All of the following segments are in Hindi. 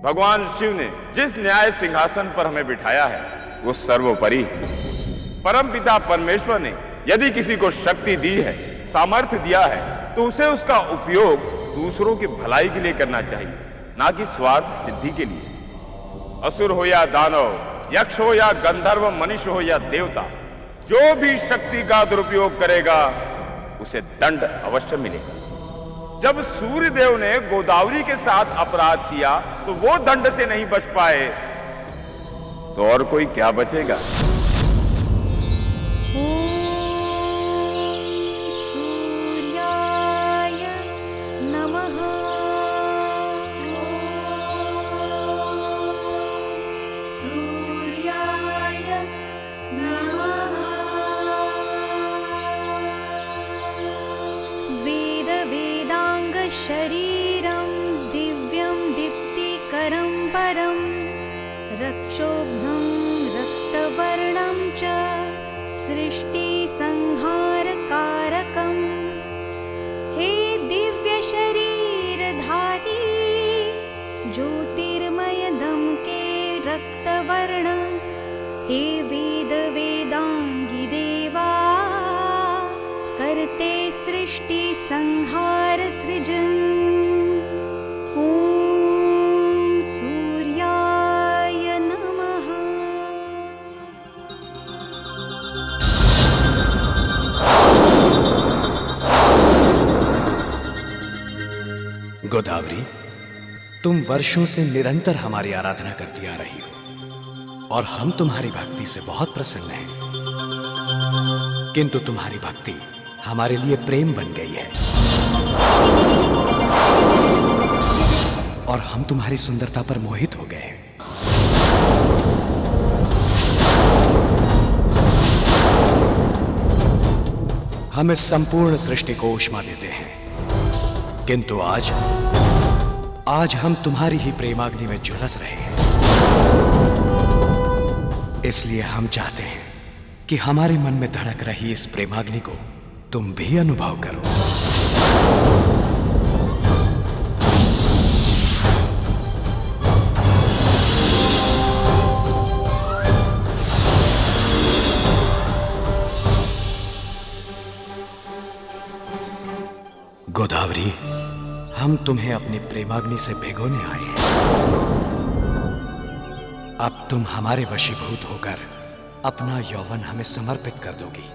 भगवान शिव ने जिस न्याय सिंहासन पर हमें बिठाया है वो सर्वोपरि है। परमपिता परमेश्वर ने यदि किसी को शक्ति दी है, सामर्थ्य दिया है, तो उसे उसका उपयोग दूसरों की भलाई के लिए करना चाहिए, ना कि स्वार्थ सिद्धि के लिए। असुर हो या दानव, यक्ष हो या गंधर्व, मनुष्य हो या देवता, जो भी शक्ति का दुरुपयोग करेगा उसे दंड अवश्य मिलेगा। जब सूर्य देव ने गोदावरी के साथ अपराध किया तो वो दंड से नहीं बच पाए, तो और कोई क्या बचेगा? शरीरं दिव्यं दीप्तिकरं परं रक्षोभं रक्तवर्णं च सृष्टिसंहारकारकम्। हे दिव्य शरीरधारी ज्योतिर्मयदं के रक्तवर्ण, हे वेद वेदांगी देवा करते सृष्टि संहार सृजन। ओम सूर्याय नमः। गोदावरी, तुम वर्षों से निरंतर हमारी आराधना करती आ रही हो और हम तुम्हारी भक्ति से बहुत प्रसन्न हैं। किंतु तुम्हारी भक्ति हमारे लिए प्रेम बन गई है और हम तुम्हारी सुंदरता पर मोहित हो गए हैं। हम इस संपूर्ण सृष्टि को ऊष्मा देते हैं, किंतु आज हम तुम्हारी ही प्रेमाग्नि में झुलस रहे हैं। इसलिए हम चाहते हैं कि हमारे मन में धड़क रही इस प्रेमाग्नि को तुम भी अनुभव करो। गोदावरी, हम तुम्हें अपनी प्रेमाग्नि से भिगोने आए हैं। अब तुम हमारे वशीभूत होकर अपना यौवन हमें समर्पित कर दोगी।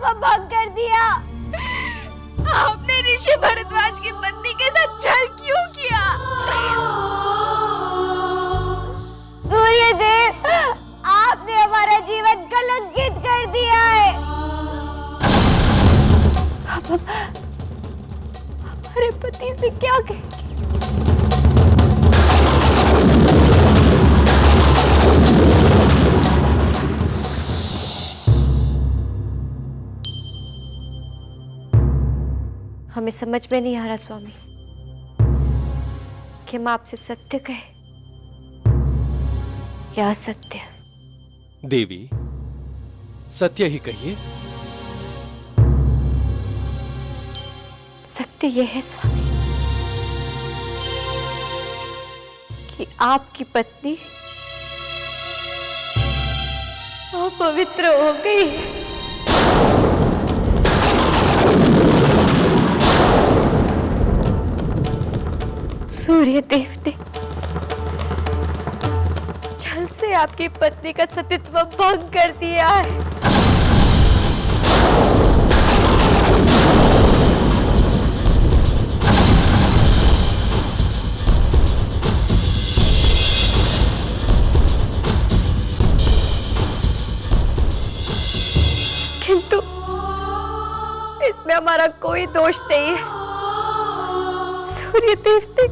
का भंग कर दिया। आपने ऋषि भरद्वाज की पत्नी के साथ छल क्यों किया? सूर्यदेव, आपने हमारा जीवन कलंकित कर दिया है। अब हमारे पति से क्या कहेंगे? हमें समझ में नहीं आ रहा स्वामी कि हम आपसे सत्य कहे या असत्य। देवी, सत्य ही कहिए। सत्य यह है स्वामी कि आपकी पत्नी अपवित्र हो गई है। सूर्य देव ने छल से आपकी पत्नी का सतीत्व भंग कर दिया है। किंतु इसमें हमारा कोई दोष नहीं है। सूर्य देव ने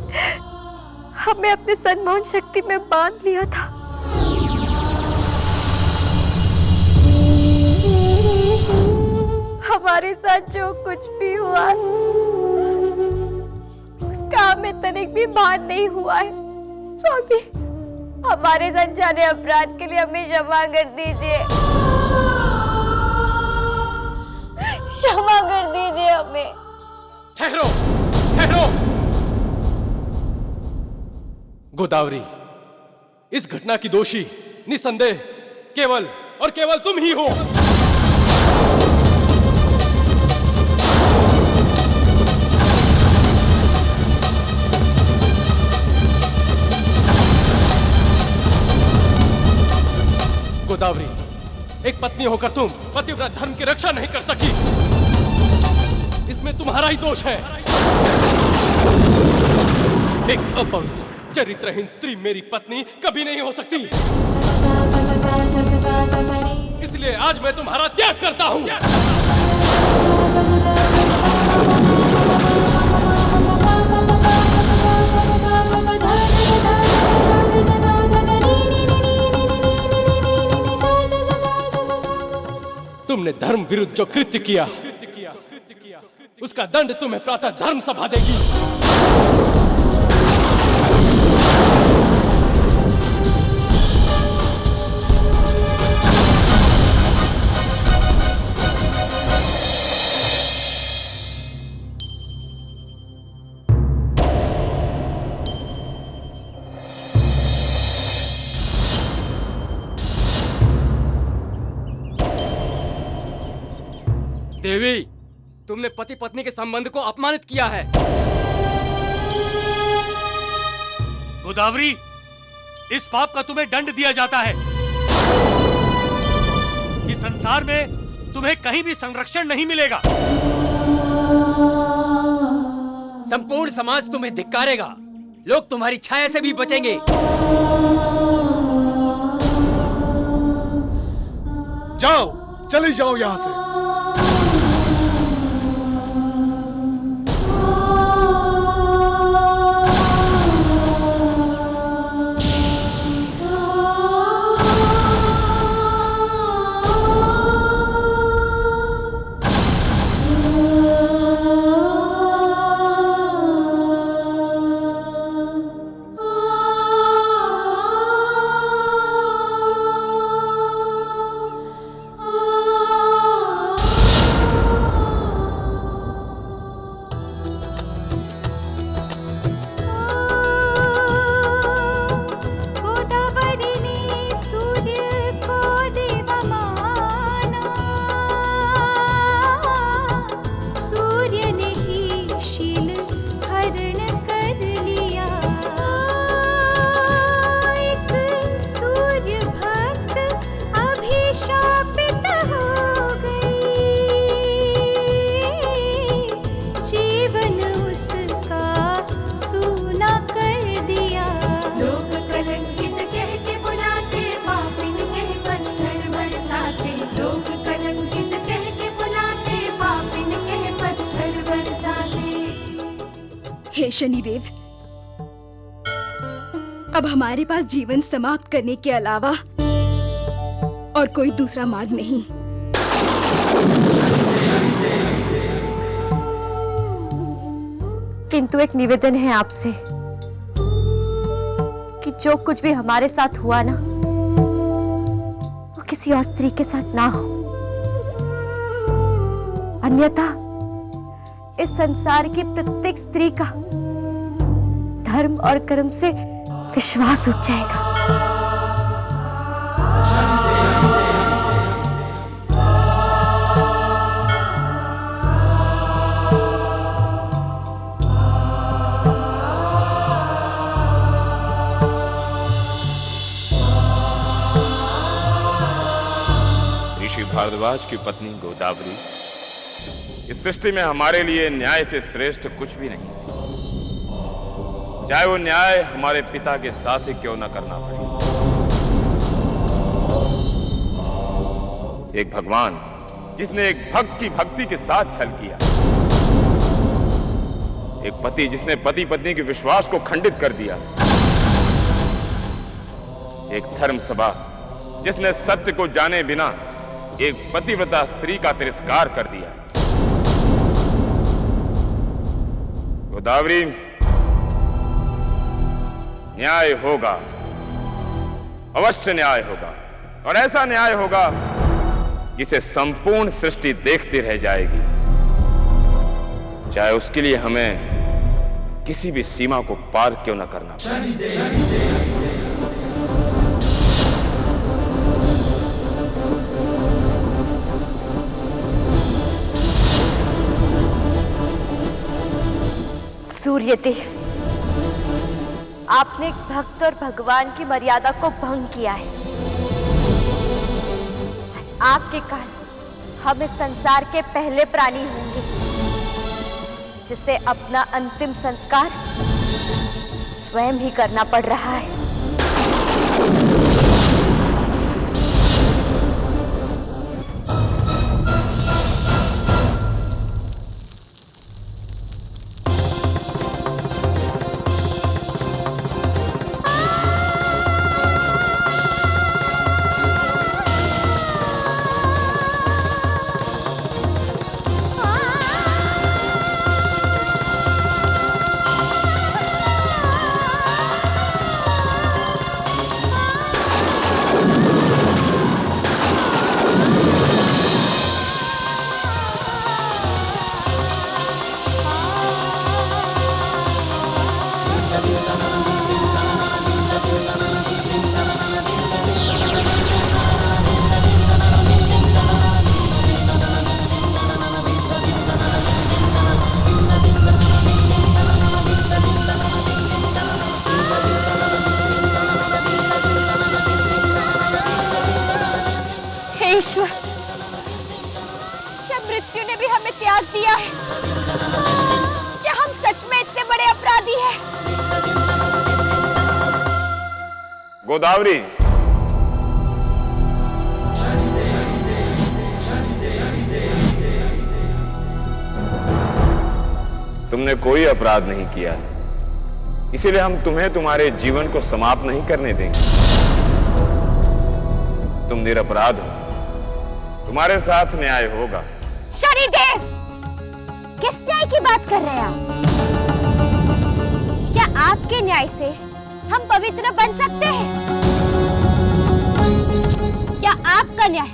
हमें अपने सन्मोहन शक्ति में बांध लिया था। हमारे साथ जो कुछ भी हुआ उसका हमें तनिक भी भान नहीं हुआ है। स्वामी, हमारे अनजाने अपराध के लिए हमें क्षमा कर दीजिए। क्षमा कर दीजिए हमें। ठहरो, ठहरो। गोदावरी, इस घटना की दोषी निसंदेह केवल और केवल तुम ही हो। गोदावरी, एक पत्नी होकर तुम पतिव्रत धर्म की रक्षा नहीं कर सकी, इसमें तुम्हारा ही दोष है। एक अपवित्र चरित्रहीन स्त्री मेरी पत्नी कभी नहीं हो सकती, इसलिए आज मैं तुम्हारा त्याग करता हूं। तुमने धर्म विरुद्ध जो कृत्य किया, उसका दंड तुम्हें प्रातः धर्म सभा देगी। देवी, तुमने पति पत्नी के संबंध को अपमानित किया है। गोदावरी, इस पाप का तुम्हें दंड दिया जाता है कि संसार में तुम्हें कहीं भी संरक्षण नहीं मिलेगा। संपूर्ण समाज तुम्हें धिक्कारेगा, लोग तुम्हारी छाया से भी बचेंगे। जाओ, चले जाओ यहां से। हे शनिदेव, अब हमारे पास जीवन समाप्त करने के अलावा और कोई दूसरा मार्ग नहीं। किंतु एक निवेदन है आपसे कि जो कुछ भी हमारे साथ हुआ ना, वो किसी और स्त्री के साथ ना हो, अन्यथा इस संसार की प्रत्येक स्त्री का धर्म और कर्म से विश्वास उठ जाएगा। ऋषि भारद्वाज की पत्नी गोदावरी इस सृष्टि में हमारे लिए न्याय से श्रेष्ठ कुछ भी नहीं, चाहे वो न्याय हमारे पिता के साथ ही क्यों न करना पड़े। एक भगवान जिसने एक भक्त की भक्ति के साथ छल किया, एक पति जिसने पति पत्नी के विश्वास को खंडित कर दिया, एक धर्म सभा जिसने सत्य को जाने बिना एक पतिव्रता स्त्री का तिरस्कार कर दिया। गोदावरी, न्याय होगा, अवश्य न्याय होगा, और ऐसा न्याय होगा जिसे संपूर्ण सृष्टि देखती रह जाएगी, चाहे उसके लिए हमें किसी भी सीमा को पार क्यों न करना पड़े। सूर्यदेव, आपने एक भक्त और भगवान की मर्यादा को भंग किया है। आज आपके कारण हम इस संसार के पहले प्राणी होंगे जिसे अपना अंतिम संस्कार स्वयं ही करना पड़ रहा है। ईश्वर, क्या मृत्यु ने भी हमें त्याग दिया है? क्या हम सच में इतने बड़े अपराधी हैं? गोदावरी, तुमने कोई अपराध नहीं किया, इसीलिए हम तुम्हें तुम्हारे जीवन को समाप्त नहीं करने देंगे। तुम निरपराध हो, तुम्हारे साथ न्याय होगा। शनिदेव, किस न्याय की बात कर रहे हैं आप? क्या आपके न्याय से हम पवित्र बन सकते हैं? क्या आपका न्याय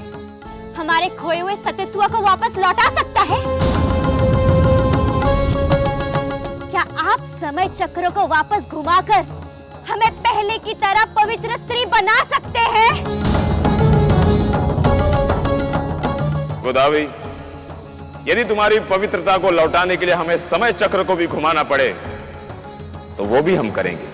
हमारे खोए हुए सतीत्व को वापस लौटा सकता है? क्या आप समय चक्र को वापस घुमाकर हमें पहले की तरह पवित्र स्त्री बना सकते हैं? गोदावरी, यदि तुम्हारी पवित्रता को लौटाने के लिए हमें समय चक्र को भी घुमाना पड़े तो वो भी हम करेंगे।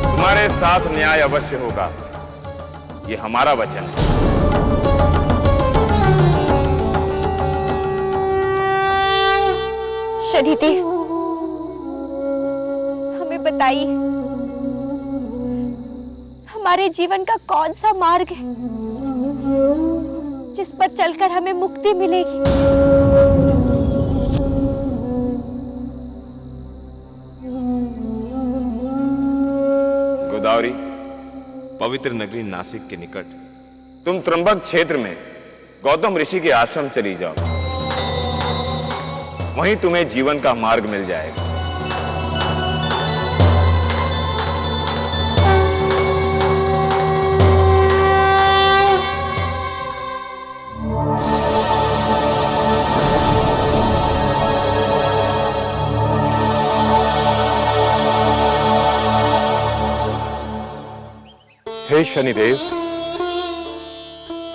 तुम्हारे साथ न्याय अवश्य होगा, ये हमारा वचन है। शनिदेव, हमें बताइए, हमारे जीवन का कौन सा मार्ग है जिस पर चलकर हमें मुक्ति मिलेगी। गोदावरी, पवित्र नगरी नासिक के निकट तुम त्र्यंबक क्षेत्र में गौतम ऋषि के आश्रम चली जाओ। वहीं तुम्हें जीवन का मार्ग मिल जाएगा। हे शनिदेव,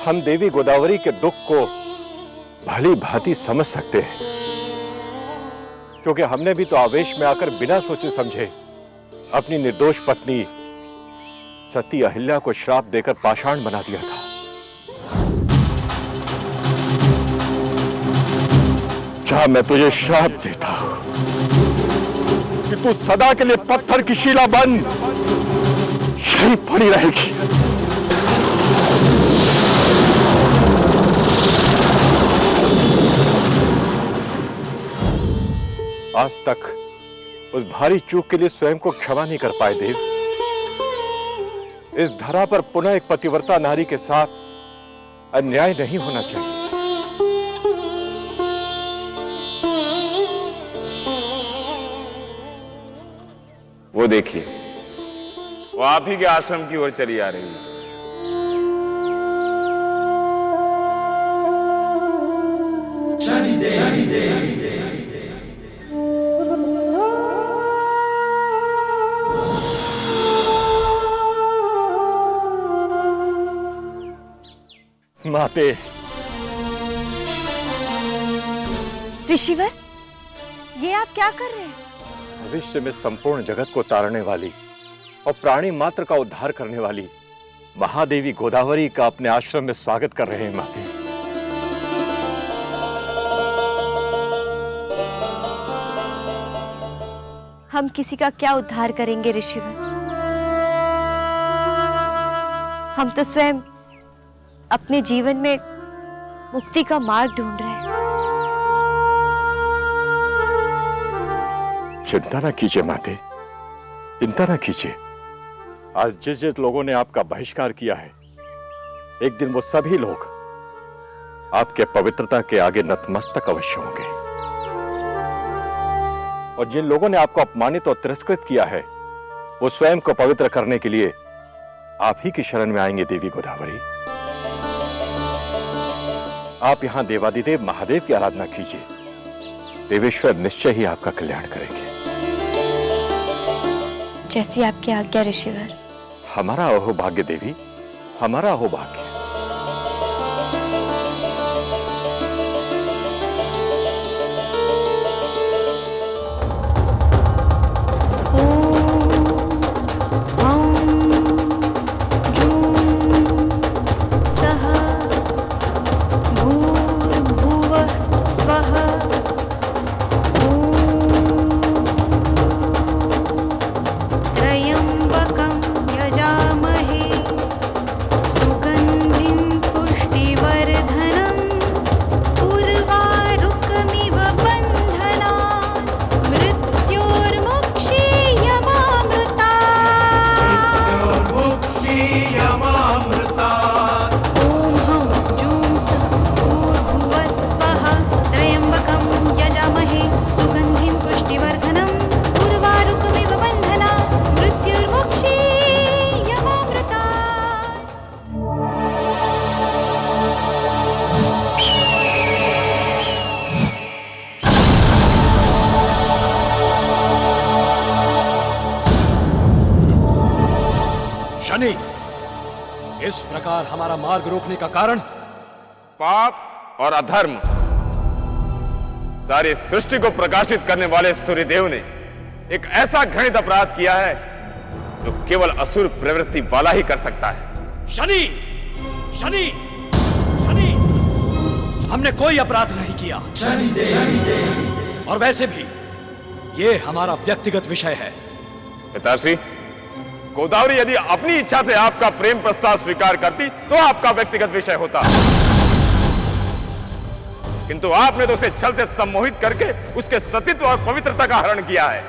हम देवी गोदावरी के दुख को भली भांति समझ सकते हैं, क्योंकि हमने भी तो आवेश में आकर बिना सोचे समझे अपनी निर्दोष पत्नी सती अहिल्या को श्राप देकर पाषाण बना दिया था। क्या मैं तुझे श्राप देता हूं कि तू सदा के लिए पत्थर की शिला बन यहीं पड़ी रहेगी। आज तक उस भारी चूक के लिए स्वयं को क्षमा नहीं कर पाए देव। इस धरा पर पुनः एक पतिव्रता नारी के साथ अन्याय नहीं होना चाहिए। वो देखिए, वो आप ही के आश्रम की ओर चली आ रही है। माते, ऋषिवर, ये आप क्या कर रहे हैं? भविष्य में संपूर्ण जगत को तारने वाली और प्राणी मात्र का उद्धार करने वाली महादेवी गोदावरी का अपने आश्रम में स्वागत कर रहे हैं माते। हम किसी का क्या उद्धार करेंगे ऋषिवर? हम तो स्वयं अपने जीवन में मुक्ति का मार्ग ढूंढ रहे हैं। चिंता ना कीजिए माते, चिंता ना कीजिए। आज जिस जिस लोगों ने आपका बहिष्कार किया है, एक दिन वो सभी लोग आपके पवित्रता के आगे नतमस्तक अवश्य होंगे। और जिन लोगों ने आपको अपमानित और तिरस्कृत किया है, वो स्वयं को पवित्र करने के लिए आप ही की शरण में आएंगे देवी गोदावरी। आप यहां देवादिदेव महादेव की आराधना कीजिए। देवेश्वर निश्चय ही आपका कल्याण करेंगे। जैसी आपकी आज्ञा ऋषिवर। हमारा अहोभाग्य देवी, हमारा अहोभाग्य। शनि, इस प्रकार हमारा मार्ग रोकने का कारण? पाप और अधर्म। सारी सृष्टि को प्रकाशित करने वाले सूर्यदेव ने एक ऐसा घृणित अपराध किया है जो केवल असुर प्रवृत्ति वाला ही कर सकता है। शनि, शनि, शनि, हमने कोई अपराध नहीं किया। और वैसे भी ये हमारा व्यक्तिगत विषय है। पिताश्री, गोदावरी यदि अपनी इच्छा से आपका प्रेम प्रस्ताव स्वीकार करती तो आपका व्यक्तिगत विषय होता। किंतु आपने तो उसे छल से सम्मोहित करके उसके सतीत्व और पवित्रता का हरण किया है।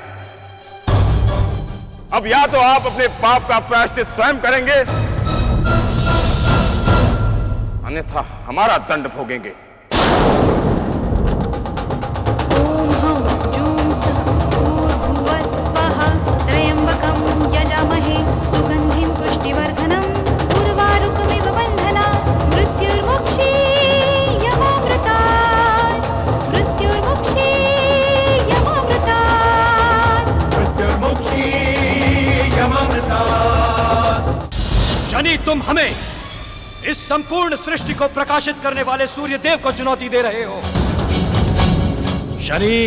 अब या तो आप अपने पाप का प्रायश्चित स्वयं करेंगे, अन्यथा हमारा दंड भोगेंगे। ॐ हं जूं सः भूर्भुवः स्वः त्र्यम्बकं यजामहे सुगन्धिं पुष्टिवर्धनम् उर्वारुकमिव बन्धनात् मृत्युर्मुक्षीयमामृतात् शनि, तुम हमें इस संपूर्ण सृष्टि को प्रकाशित करने वाले सूर्य देव को चुनौती दे रहे हो। शनि,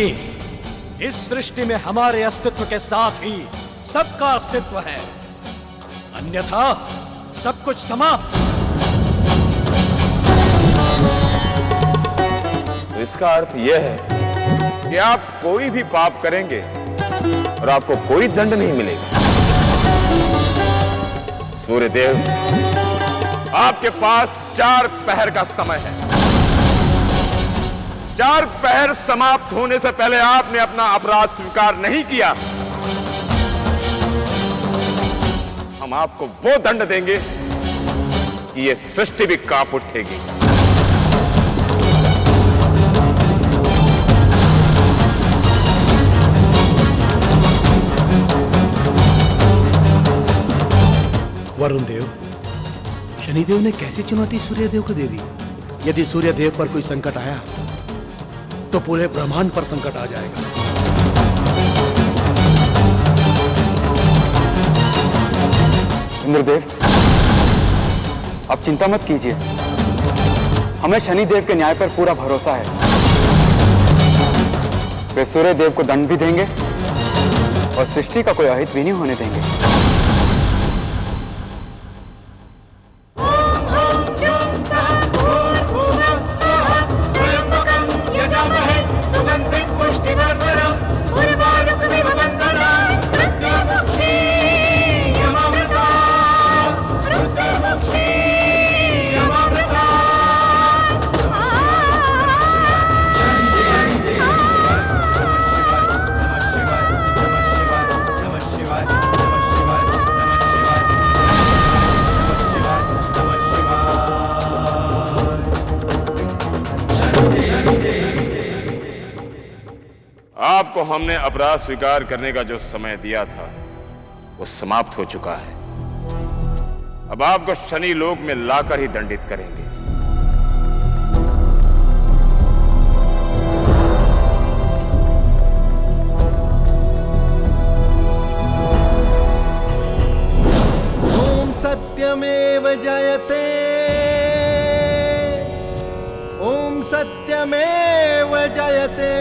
इस सृष्टि में हमारे अस्तित्व के साथ ही सबका अस्तित्व है, अन्यथा सब कुछ समाप्त। तो इसका अर्थ यह है कि आप कोई भी पाप करेंगे और आपको कोई दंड नहीं मिलेगा। सूर्यदेव, आपके पास 4 पहर का समय है। 4 पहर समाप्त होने से पहले आपने अपना अपराध स्वीकार नहीं किया, हम आपको वो दंड देंगे कि ये सृष्टि भी कांप उठेगी। वरुण देव, शनिदेव ने कैसी चुनौती सूर्यदेव को दे दी? यदि सूर्यदेव पर कोई संकट आया तो पूरे ब्रह्मांड पर संकट आ जाएगा। इंद्रदेव, आप चिंता मत कीजिए, हमें शनिदेव के न्याय पर पूरा भरोसा है। वे सूर्यदेव को दंड भी देंगे और सृष्टि का कोई अहित भी नहीं होने देंगे। आपको हमने अपराध स्वीकार करने का जो समय दिया था वो समाप्त हो चुका है। अब आपको शनि लोक में लाकर ही दंडित करेंगे। ओम सत्यमेव जयते, ओम सत्यमेव जयते।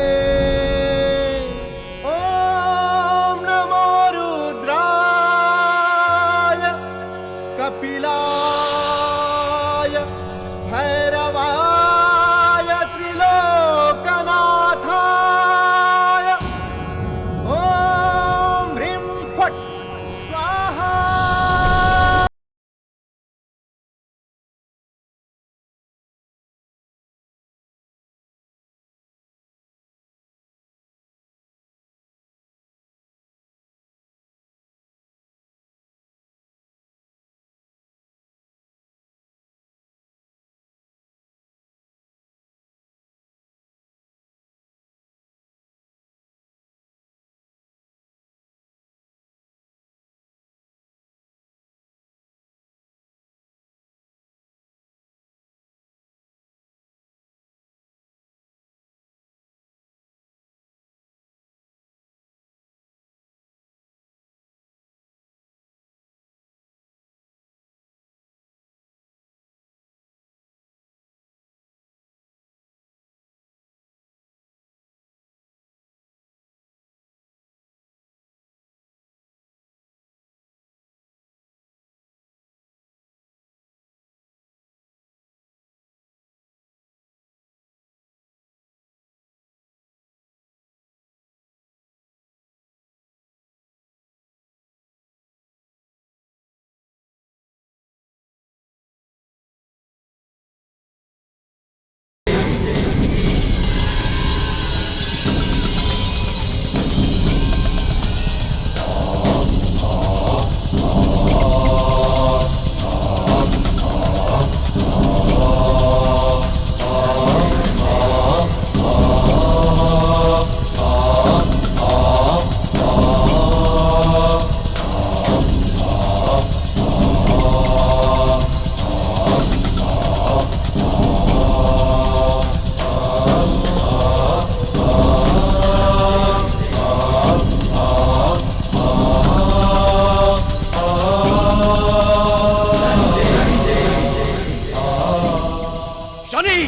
शनि,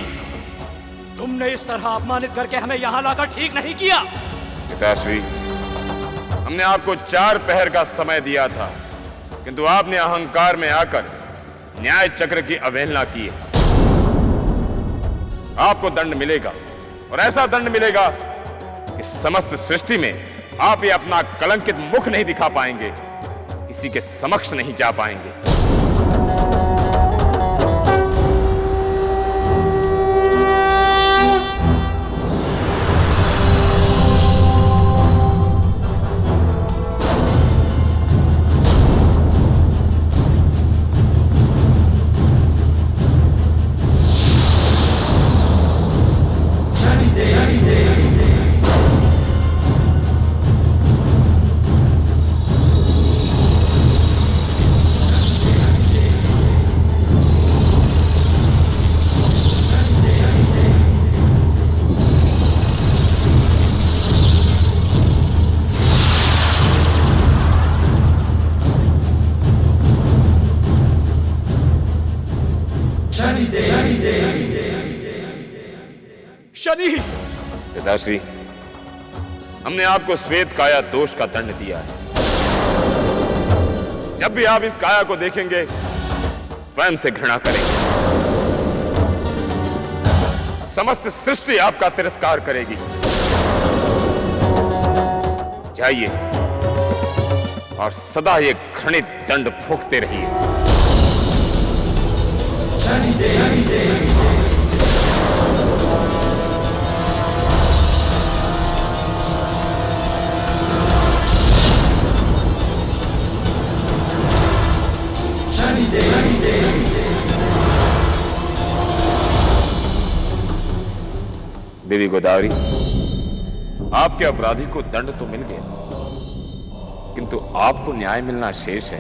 तुमने इस तरह अपमानित करके हमें यहां लाकर ठीक नहीं किया। पिताश्री, हमने आपको 4 पहर का समय दिया था, किंतु आपने अहंकार में आकर न्याय चक्र की अवहेलना की है। आपको दंड मिलेगा, और ऐसा दंड मिलेगा कि समस्त सृष्टि में आप ये अपना कलंकित मुख नहीं दिखा पाएंगे, किसी के समक्ष नहीं जा पाएंगे। शनि, पिताश्री, हमने आपको श्वेत काया दोष का दंड दिया है। जब भी आप इस काया को देखेंगे, स्वयं से घृणा करेंगे। समस्त सृष्टि आपका तिरस्कार करेगी। जाइए और सदा ये घृणित दंड भोगते रहिए। देवी गोदावरी, आपके अपराधी को दंड तो मिल गया, किंतु आपको न्याय मिलना शेष है।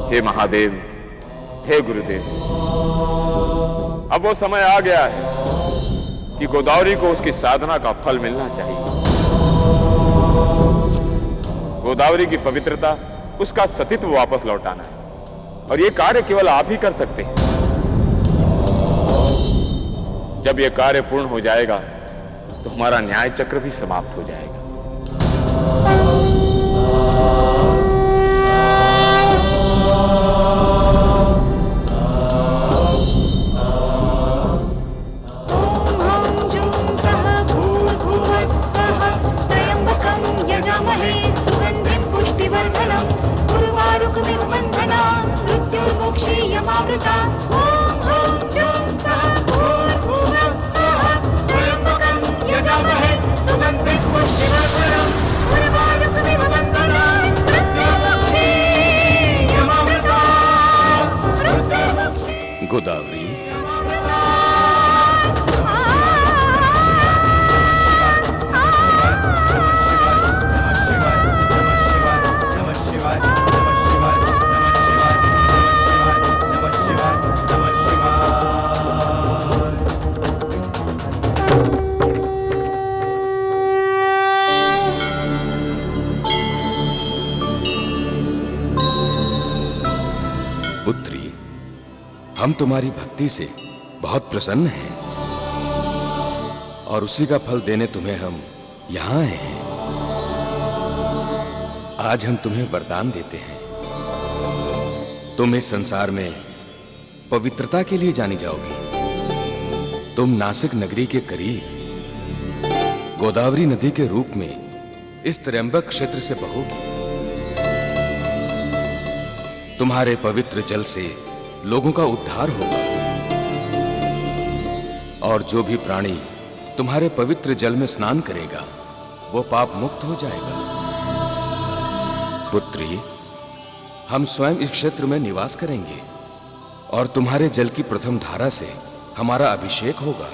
हे महादेव, हे गुरुदेव, अब वो समय आ गया है कि गोदावरी को उसकी साधना का फल मिलना चाहिए। गोदावरी की पवित्रता, उसका सतीत्व वापस लौटाना है, और यह कार्य केवल आप ही कर सकते हैं। जब यह कार्य पूर्ण हो जाएगा तो हमारा न्याय चक्र भी समाप्त हो जाएगा। ॐ हं जूं सः भूर्भुवः स्वः त्र्यम्बकं यजामहे सुगन्धिं पुष्टिवर्धनं उर्वारुकमिव बन्धनान् मृत्युर्मोक्षीयमामृता। ॐ हं जूं सः भूर्भुवः स्वः त्र्यम्बकं यजामहे सुगन्धिं पुष्टिवर्धनं उर्वारुकमिव बन्धनान् मृत्युर्मोक्षीयमामृता। गोदावरी, पुत्री, हम तुम्हारी भक्ति से बहुत प्रसन्न हैं और उसी का फल देने तुम्हें हम यहां आए हैं। आज हम तुम्हें वरदान देते हैं। तुम इस संसार में पवित्रता के लिए जानी जाओगी। तुम नासिक नगरी के करीब गोदावरी नदी के रूप में इस त्र्यंबक क्षेत्र से बहोगी। तुम्हारे पवित्र जल से लोगों का उद्धार होगा, और जो भी प्राणी तुम्हारे पवित्र जल में स्नान करेगा वो पाप मुक्त हो जाएगा। पुत्री, हम स्वयं इस क्षेत्र में निवास करेंगे और तुम्हारे जल की प्रथम धारा से हमारा अभिषेक होगा,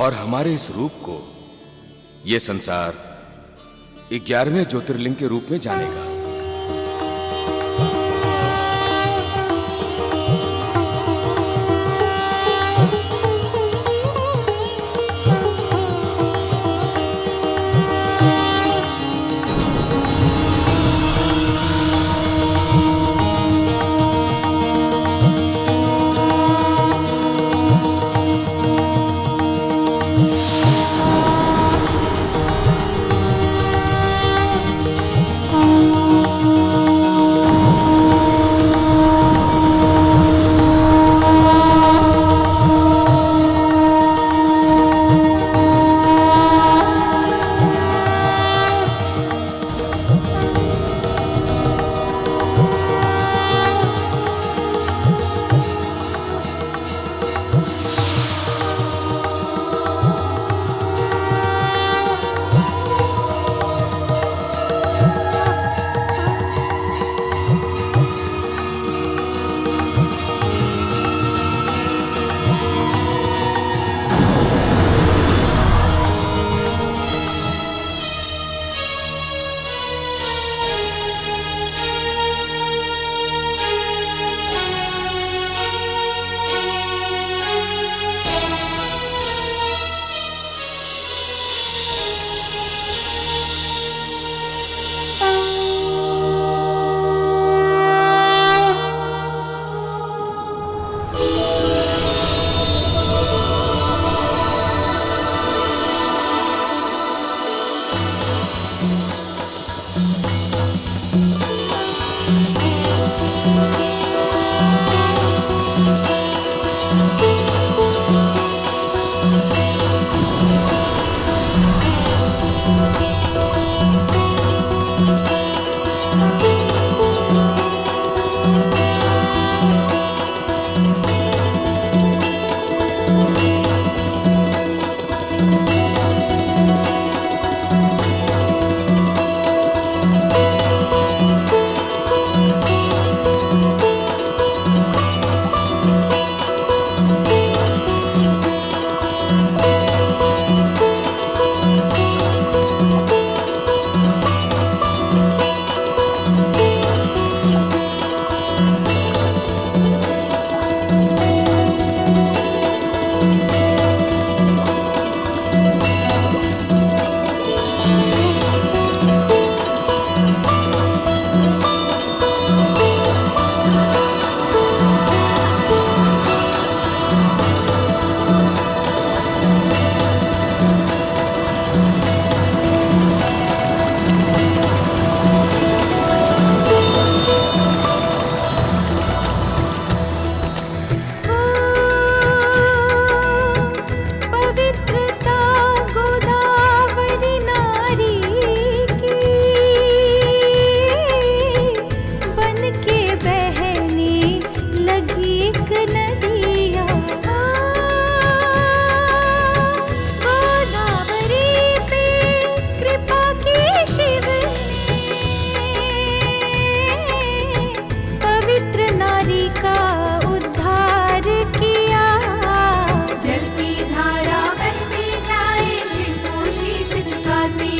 और हमारे इस रूप को ये संसार 11वें ज्योतिर्लिंग के रूप में जानेगा।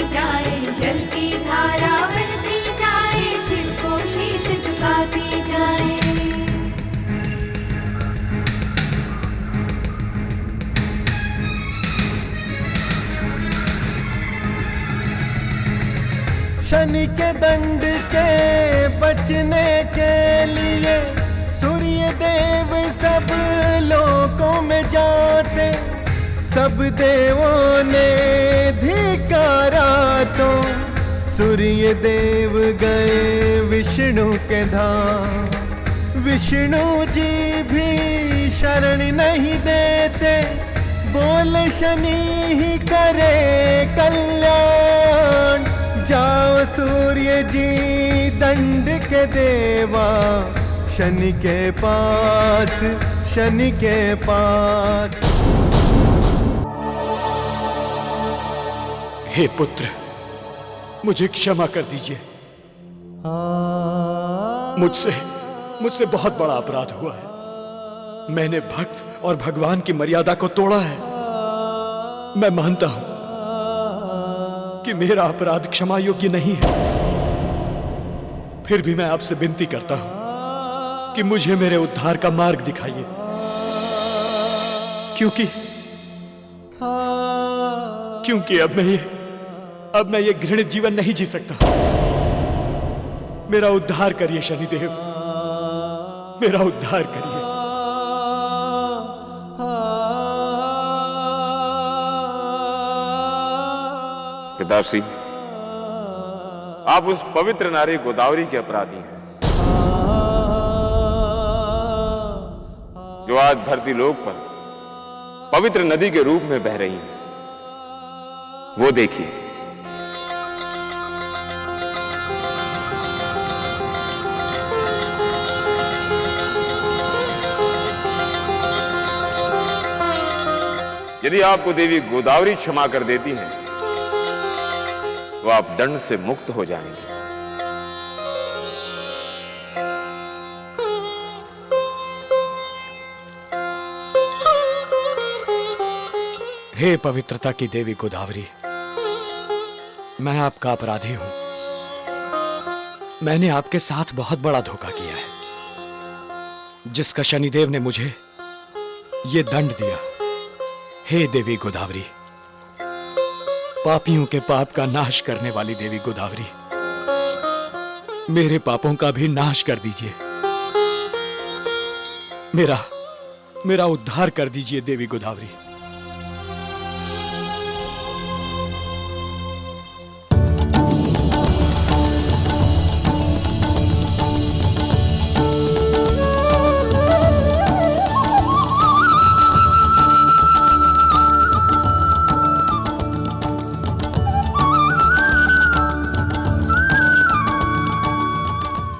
जाए, जल की धारा बहती जाए, शिव को शीश झुकाती जाए। शनि के दंड से बचने के लिए सूर्य देव सब लोकों में जाते, सब देवों ने धिकारा तो सूर्य देव गए विष्णु के धाम। विष्णु जी भी शरण नहीं देते, बोले शनि ही करे कल्याण। जाओ सूर्य जी दंड के देवा, शनि के पास, शनि के पास। हे पुत्र, मुझे क्षमा कर दीजिए। मुझसे बहुत बड़ा अपराध हुआ है। मैंने भक्त और भगवान की मर्यादा को तोड़ा है। मैं मानता हूं कि मेरा अपराध क्षमा योग्य नहीं है। फिर भी मैं आपसे विनती करता हूं कि मुझे मेरे उद्धार का मार्ग दिखाइए, क्योंकि अब मैं ये घृणित जीवन नहीं जी सकता। मेरा उद्धार करिए शनिदेव, मेरा उद्धार करिए। पिताश्री, आप उस पवित्र नारी गोदावरी के अपराधी हैं, जो आज धरती लोक पर पवित्र नदी के रूप में बह रही है। वो देखिए, यदि आपको देवी गोदावरी क्षमा कर देती हैं, तो आप दंड से मुक्त हो जाएंगे। हे पवित्रता की देवी गोदावरी, मैं आपका अपराधी हूं। मैंने आपके साथ बहुत बड़ा धोखा किया है, जिसका शनिदेव ने मुझे यह दंड दिया। हे देवी गोदावरी, पापियों के पाप का नाश करने वाली देवी गोदावरी, मेरे पापों का भी नाश कर दीजिए। मेरा उद्धार कर दीजिए देवी गोदावरी।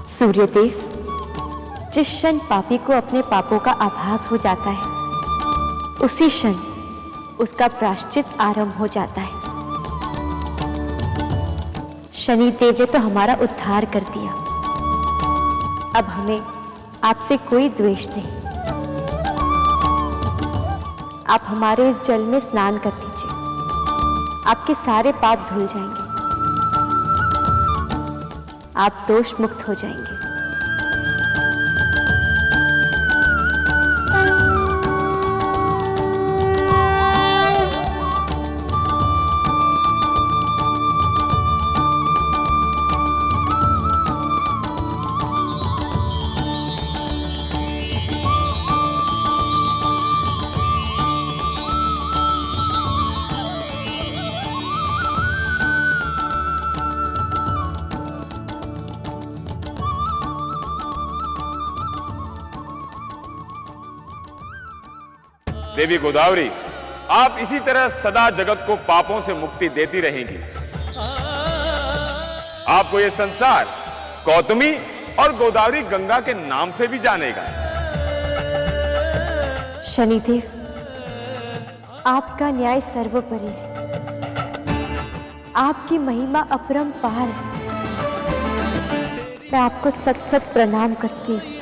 सूर्यदेव, जिस क्षण पापी को अपने पापों का आभास हो जाता है, उसी क्षण उसका प्रायश्चित आरंभ हो जाता है। शनिदेव ने तो हमारा उद्धार कर दिया, अब हमें आपसे कोई द्वेष नहीं। आप हमारे इस जल में स्नान कर लीजिए, आपके सारे पाप धुल जाएंगे, आप दोष मुक्त हो जाएंगे। देवी गोदावरी, आप इसी तरह सदा जगत को पापों से मुक्ति देती रहेंगी। आपको ये संसार गौतमी और गोदावरी गंगा के नाम से भी जानेगा। शनिदेव, आपका न्याय सर्वोपरि है, आपकी महिमा अपरंपार है। मैं आपको सत सत प्रणाम करती हूँ।